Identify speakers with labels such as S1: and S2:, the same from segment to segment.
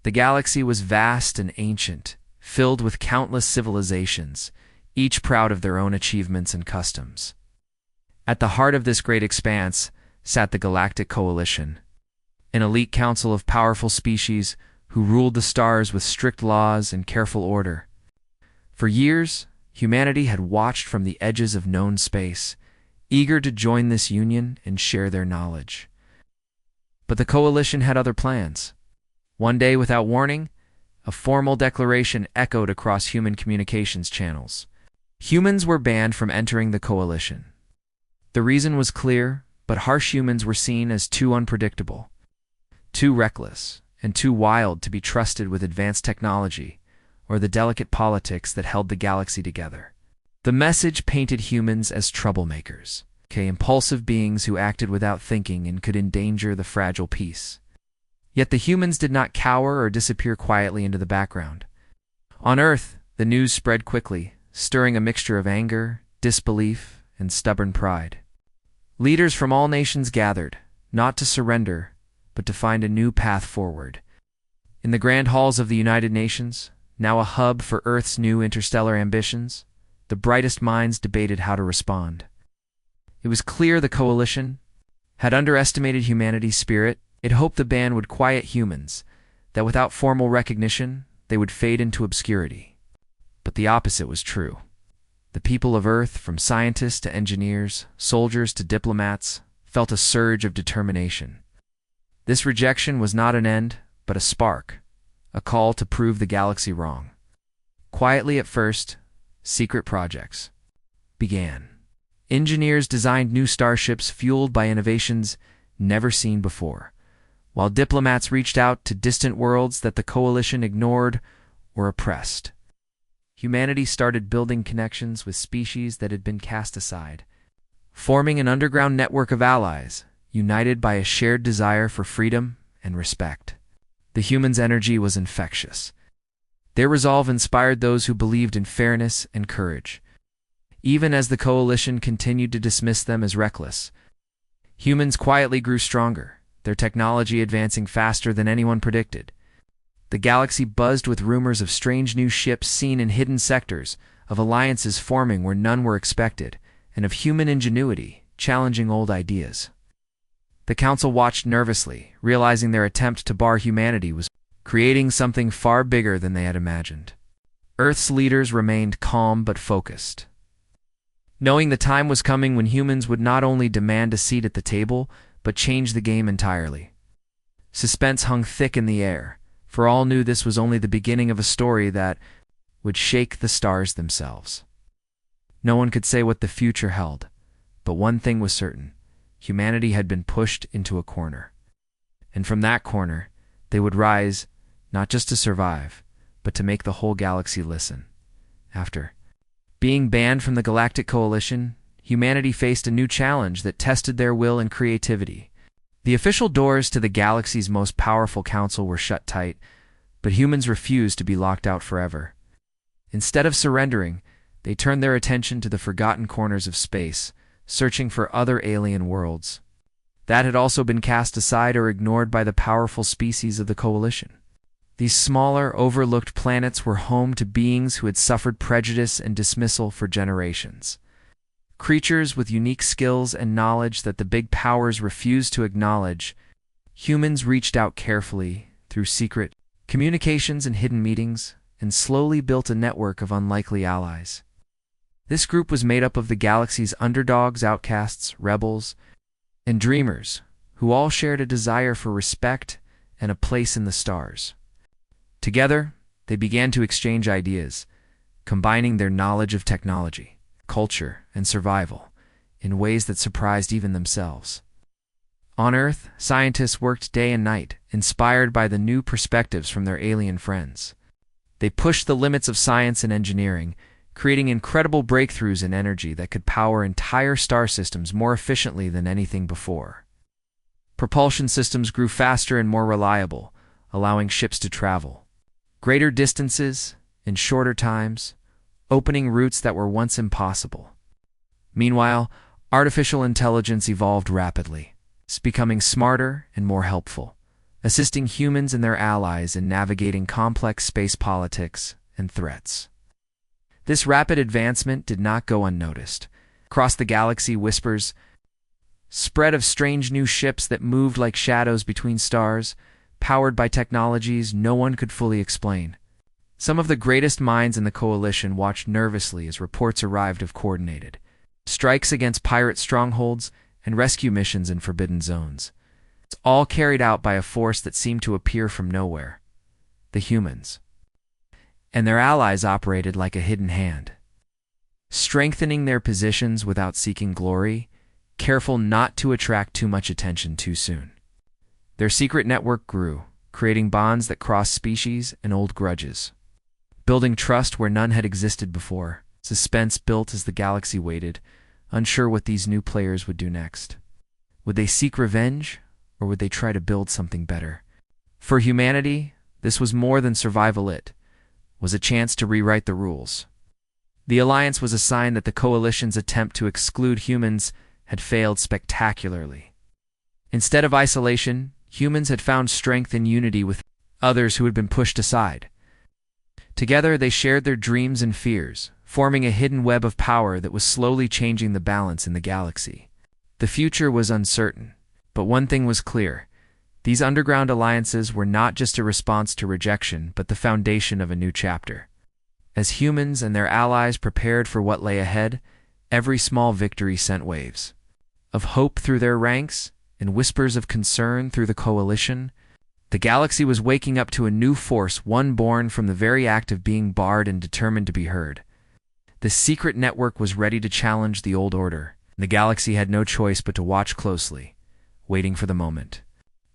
S1: The galaxy was vast and ancient, filled with countless civilizations, each proud of their own achievements and customs. At the heart of this great expanse sat the Galactic Coalition, an elite council of powerful species who ruled the stars with strict laws and careful order. For years, humanity had watched from the edges of known space, eager to join this union and share their knowledge. But the Coalition had other plans. One day, without warning, a formal declaration echoed across human communications channels. Humans were banned from entering the Coalition. The reason was clear, but harsh humans were seen as too unpredictable, too reckless, and too wild to be trusted with advanced technology or the delicate politics that held the galaxy together. The message painted humans as troublemakers, impulsive beings who acted without thinking and could endanger the fragile peace. Yet the humans did not cower or disappear quietly into the background. On Earth, the news spread quickly, stirring a mixture of anger, disbelief, and stubborn pride. Leaders from all nations gathered, not to surrender, but to find a new path forward. In the grand halls of the United Nations, now a hub for Earth's new interstellar ambitions, the brightest minds debated how to respond. It was clear the Coalition had underestimated humanity's spirit. It hoped the ban would quiet humans, that without formal recognition, they would fade into obscurity. But the opposite was true. The people of Earth, from scientists to engineers, soldiers to diplomats, felt a surge of determination. This rejection was not an end, but a spark, a call to prove the galaxy wrong. Quietly at first, secret projects began. Engineers designed new starships fueled by innovations never seen before, while diplomats reached out to distant worlds that the Coalition ignored or oppressed. Humanity started building connections with species that had been cast aside, forming an underground network of allies, united by a shared desire for freedom and respect. The humans' energy was infectious. Their resolve inspired those who believed in fairness and courage. Even as the Coalition continued to dismiss them as reckless, humans quietly grew stronger, their technology advancing faster than anyone predicted. The galaxy buzzed with rumors of strange new ships seen in hidden sectors, of alliances forming where none were expected, and of human ingenuity challenging old ideas. The Council watched nervously, realizing their attempt to bar humanity was creating something far bigger than they had imagined. Earth's leaders remained calm but focused, knowing the time was coming when humans would not only demand a seat at the table, but change the game entirely. Suspense hung thick in the air, for all knew this was only the beginning of a story that would shake the stars themselves. No one could say what the future held, but one thing was certain: humanity had been pushed into a corner. And from that corner, they would rise, not just to survive, but to make the whole galaxy listen. After being banned from the Galactic Coalition, humanity faced a new challenge that tested their will and creativity. The official doors to the galaxy's most powerful council were shut tight, but humans refused to be locked out forever. Instead of surrendering, they turned their attention to the forgotten corners of space, searching for other alien worlds that had also been cast aside or ignored by the powerful species of the Coalition. These smaller, overlooked planets were home to beings who had suffered prejudice and dismissal for generations. Creatures with unique skills and knowledge that the big powers refused to acknowledge, humans reached out carefully through secret communications and hidden meetings, and slowly built a network of unlikely allies. This group was made up of the galaxy's underdogs, outcasts, rebels, and dreamers, who all shared a desire for respect and a place in the stars. Together, they began to exchange ideas, combining their knowledge of technology, culture, and survival in ways that surprised even themselves. On Earth, scientists worked day and night, inspired by the new perspectives from their alien friends. They pushed the limits of science and engineering, creating incredible breakthroughs in energy that could power entire star systems more efficiently than anything before. Propulsion systems grew faster and more reliable, allowing ships to travel greater distances in shorter times, opening routes that were once impossible. Meanwhile, artificial intelligence evolved rapidly, becoming smarter and more helpful, assisting humans and their allies in navigating complex space politics and threats. This rapid advancement did not go unnoticed. Across the galaxy, whispers spread of strange new ships that moved like shadows between stars, powered by technologies no one could fully explain. Some of the greatest minds in the coalition watched nervously as reports arrived of coordinated strikes against pirate strongholds and rescue missions in forbidden zones. It's all carried out by a force that seemed to appear from nowhere: the humans. And their allies operated like a hidden hand, strengthening their positions without seeking glory, careful not to attract too much attention too soon. Their secret network grew, creating bonds that crossed species and old grudges, building trust where none had existed before. Suspense built as the galaxy waited, unsure what these new players would do next. Would they seek revenge, or would they try to build something better? For humanity, this was more than survival. It was a chance to rewrite the rules. The Alliance was a sign that the Coalition's attempt to exclude humans had failed spectacularly. Instead of isolation, humans had found strength in unity with others who had been pushed aside. Together, they shared their dreams and fears, forming a hidden web of power that was slowly changing the balance in the galaxy. The future was uncertain, but one thing was clear: these underground alliances were not just a response to rejection, but the foundation of a new chapter. As humans and their allies prepared for what lay ahead, every small victory sent waves of hope through their ranks and whispers of concern through the coalition. The galaxy was waking up to a new force, one born from the very act of being barred and determined to be heard. The secret network was ready to challenge the old order. The galaxy had no choice but to watch closely, waiting for the moment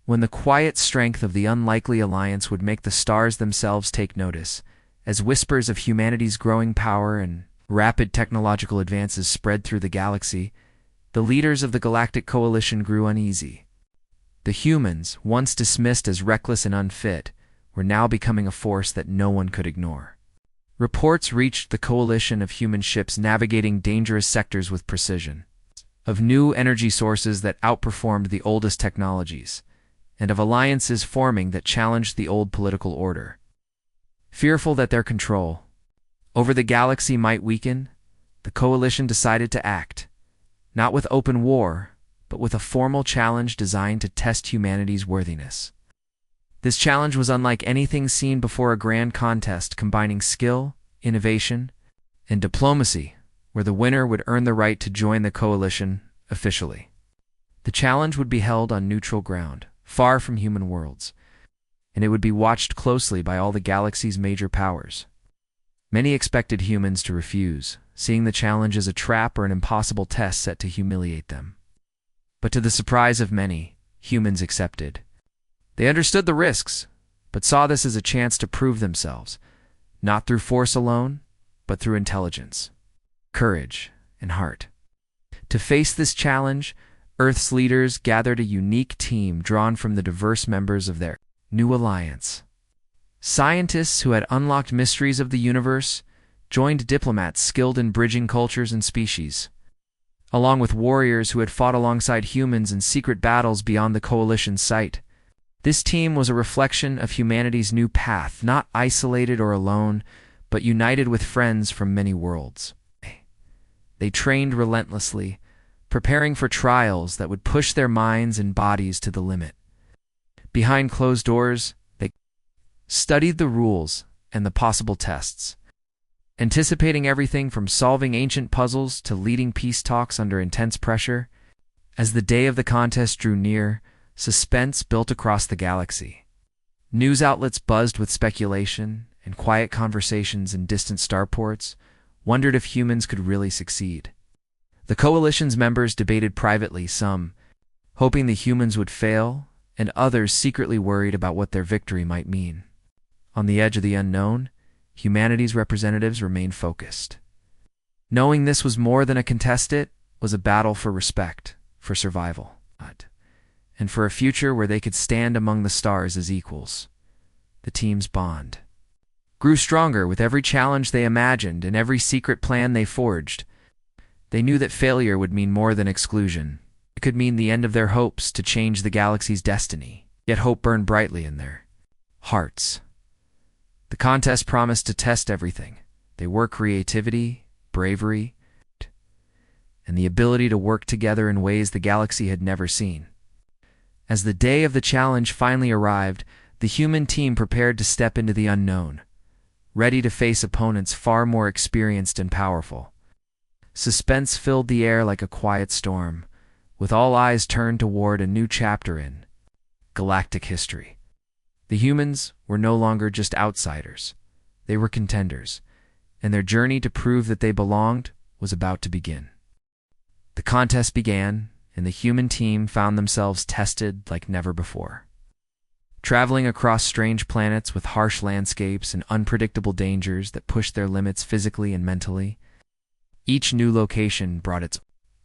S1: when the quiet strength of the unlikely alliance would make the stars themselves take notice. As whispers of humanity's growing power and rapid technological advances spread through the galaxy, the leaders of the Galactic Coalition grew uneasy. The humans, once dismissed as reckless and unfit, were now becoming a force that no one could ignore. Reports reached the coalition of human ships navigating dangerous sectors with precision, of new energy sources that outperformed the oldest technologies, and of alliances forming that challenged the old political order. Fearful that their control over the galaxy might weaken, the coalition decided to act, not with open war, but with a formal challenge designed to test humanity's worthiness. This challenge was unlike anything seen before: a grand contest combining skill, innovation, and diplomacy, where the winner would earn the right to join the coalition officially. The challenge would be held on neutral ground, far from human worlds, and it would be watched closely by all the galaxy's major powers. Many expected humans to refuse, seeing the challenge as a trap or an impossible test set to humiliate them. But to the surprise of many, humans accepted. They understood the risks, but saw this as a chance to prove themselves, not through force alone, but through intelligence, courage, and heart. To face this challenge, Earth's leaders gathered a unique team drawn from the diverse members of their new alliance. Scientists who had unlocked mysteries of the universe joined diplomats skilled in bridging cultures and species, along with warriors who had fought alongside humans in secret battles beyond the coalition's sight. This team was a reflection of humanity's new path, not isolated or alone, but united with friends from many worlds. They trained relentlessly, preparing for trials that would push their minds and bodies to the limit. Behind closed doors, they studied the rules and the possible tests, anticipating everything from solving ancient puzzles to leading peace talks under intense pressure. As the day of the contest drew near, suspense built across the galaxy. News outlets buzzed with speculation, and quiet conversations in distant starports wondered if humans could really succeed. The coalition's members debated privately, some hoping the humans would fail, and others secretly worried about what their victory might mean. On the edge of the unknown, humanity's representatives remained focused. Knowing this was more than a contest, it was a battle for respect, for survival, and for a future where they could stand among the stars as equals. The team's bond grew stronger with every challenge they imagined and every secret plan they forged. They knew that failure would mean more than exclusion. It could mean the end of their hopes to change the galaxy's destiny. yet hope burned brightly in their hearts. The contest promised to test everything. They were creativity, bravery, and the ability to work together in ways the galaxy had never seen. As the day of the challenge finally arrived, the human team prepared to step into the unknown, ready to face opponents far more experienced and powerful. Suspense filled the air like a quiet storm, with all eyes turned toward a new chapter in galactic history. The humans were no longer just outsiders. They were contenders, and their journey to prove that they belonged was about to begin. The contest began, and the human team found themselves tested like never before. Traveling across strange planets with harsh landscapes and unpredictable dangers that pushed their limits physically and mentally, each new location brought its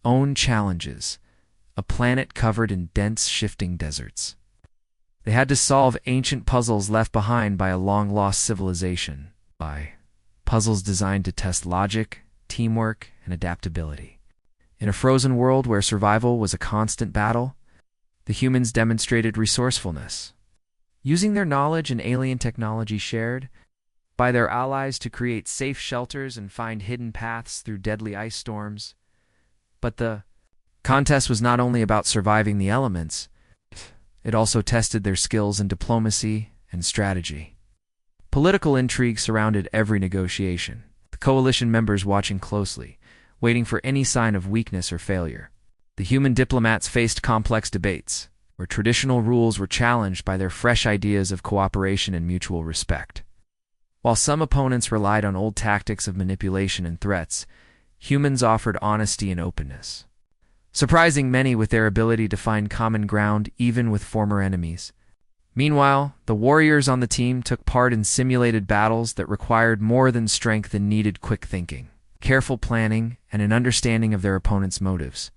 S1: own challenges, a planet covered in dense, shifting deserts. They had to solve ancient puzzles left behind by a long-lost civilization, puzzles designed to test logic, teamwork, and adaptability. In a frozen world where survival was a constant battle, the humans demonstrated resourcefulness, using their knowledge and alien technology shared by their allies to create safe shelters and find hidden paths through deadly ice storms. But the contest was not only about surviving the elements, it also tested their skills in diplomacy and strategy. Political intrigue surrounded every negotiation, the coalition members watching closely, waiting for any sign of weakness or failure. The human diplomats faced complex debates, where traditional rules were challenged by their fresh ideas of cooperation and mutual respect. While some opponents relied on old tactics of manipulation and threats, humans offered honesty and openness, surprising many with their ability to find common ground even with former enemies. Meanwhile, the warriors on the team took part in simulated battles that required more than strength and needed quick thinking, careful planning, and an understanding of their opponent's motives.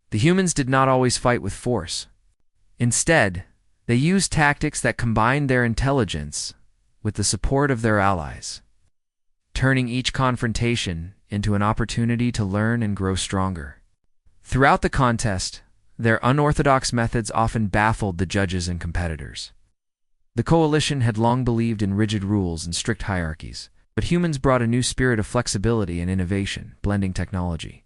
S1: The humans did not always fight with force. Instead, they used tactics that combined their intelligence with the support of their allies, turning each confrontation into an opportunity to learn and grow stronger. Throughout the contest, their unorthodox methods often baffled the judges and competitors. The coalition had long believed in rigid rules and strict hierarchies, but humans brought a new spirit of flexibility and innovation, blending technology.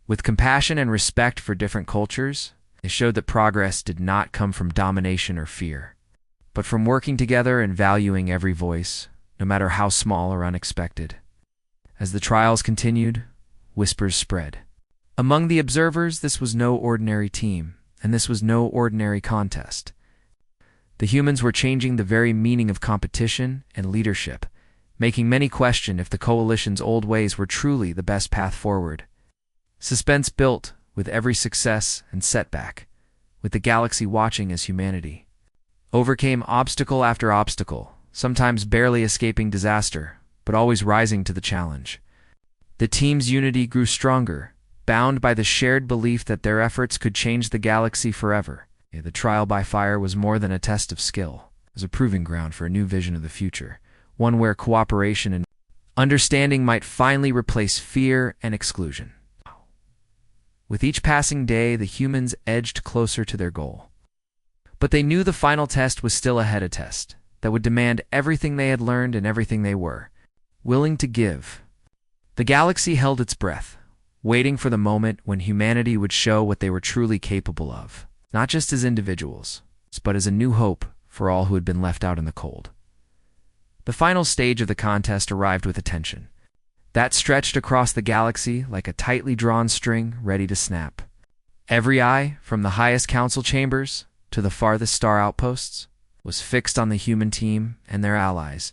S1: With compassion and respect for different cultures, they showed that progress did not come from domination or fear, but from working together and valuing every voice, no matter how small or unexpected. As the trials continued, whispers spread. Among the observers, this was no ordinary team, and this was no ordinary contest. The humans were changing the very meaning of competition and leadership, making many question if the coalition's old ways were truly the best path forward. Suspense built with every success and setback, with the galaxy watching as humanity overcame obstacle after obstacle, sometimes barely escaping disaster, but always rising to the challenge. The team's unity grew stronger, bound by the shared belief that their efforts could change the galaxy forever. The trial by fire was more than a test of skill. It was a proving ground for a new vision of the future, one where cooperation and understanding might finally replace fear and exclusion. With each passing day, the humans edged closer to their goal. But they knew the final test was still ahead, a test that would demand everything they had learned and everything they were willing to give. The galaxy held its breath, waiting for the moment when humanity would show what they were truly capable of, not just as individuals, but as a new hope for all who had been left out in the cold. The final stage of the contest arrived with attention. That stretched across the galaxy like a tightly drawn string ready to snap. Every eye, from the highest council chambers to the farthest star outposts, was fixed on the human team and their allies,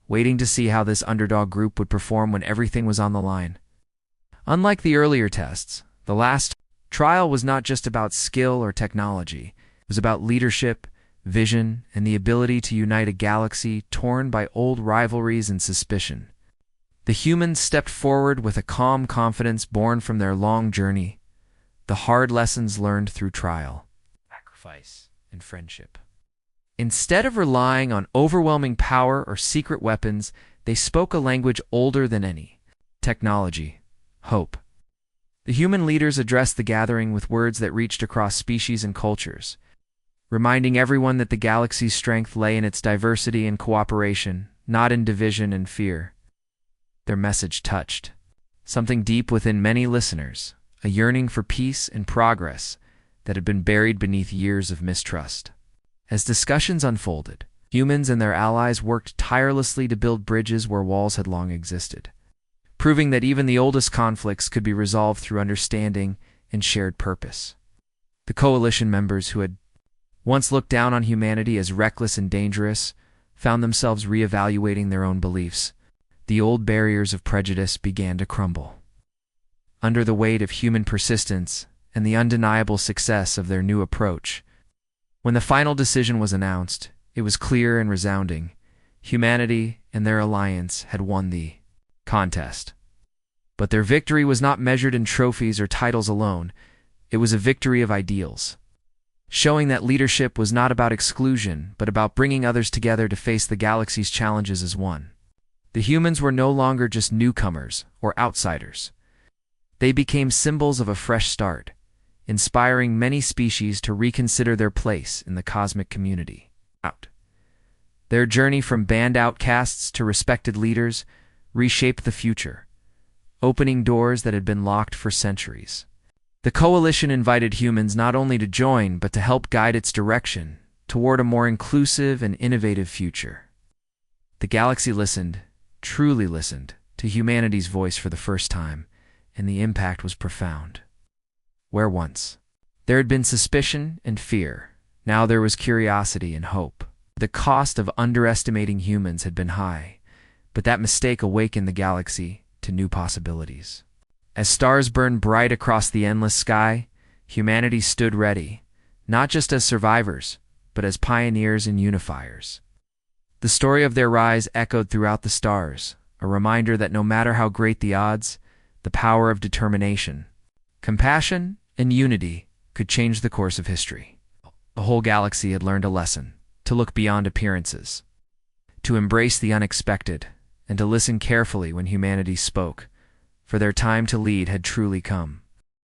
S1: waiting to see how this underdog group would perform when everything was on the line. Unlike the earlier tests, the last trial was not just about skill or technology. It was about leadership, vision, and the ability to unite a galaxy torn by old rivalries and suspicion. The humans stepped forward with a calm confidence born from their long journey, the hard lessons learned through trial, sacrifice, and friendship. Instead of relying on overwhelming power or secret weapons, they spoke a language older than any: technology, hope. The human leaders addressed the gathering with words that reached across species and cultures, reminding everyone that the galaxy's strength lay in its diversity and cooperation, not in division and fear. Their message touched something deep within many listeners, a yearning for peace and progress that had been buried beneath years of mistrust. As discussions unfolded, humans and their allies worked tirelessly to build bridges where walls had long existed, proving that even the oldest conflicts could be resolved through understanding and shared purpose. The coalition members who had once looked down on humanity as reckless and dangerous found themselves reevaluating their own beliefs. The old barriers of prejudice began to crumble under the weight of human persistence and the undeniable success of their new approach. When the final decision was announced, it was clear and resounding. Humanity and their alliance had won the contest. But their victory was not measured in trophies or titles alone. It was a victory of ideals, showing that leadership was not about exclusion, but about bringing others together to face the galaxy's challenges as one. The humans were no longer just newcomers or outsiders. They became symbols of a fresh start, inspiring many species to reconsider their place in the cosmic community. Their journey from banned outcasts to respected leaders reshaped the future, opening doors that had been locked for centuries. The coalition invited humans not only to join, but to help guide its direction toward a more inclusive and innovative future. The galaxy listened, truly listened, to humanity's voice for the first time, and the impact was profound. Where once there had been suspicion and fear, now there was curiosity and hope. The cost of underestimating humans had been high, but that mistake awakened the galaxy to new possibilities. As stars burned bright across the endless sky, humanity stood ready, not just as survivors, but as pioneers and unifiers. The story of their rise echoed throughout the stars, a reminder that no matter how great the odds, the power of determination, compassion, and unity could change the course of history. The whole galaxy had learned a lesson: to look beyond appearances, to embrace the unexpected, and to listen carefully when humanity spoke, for their time to lead had truly come.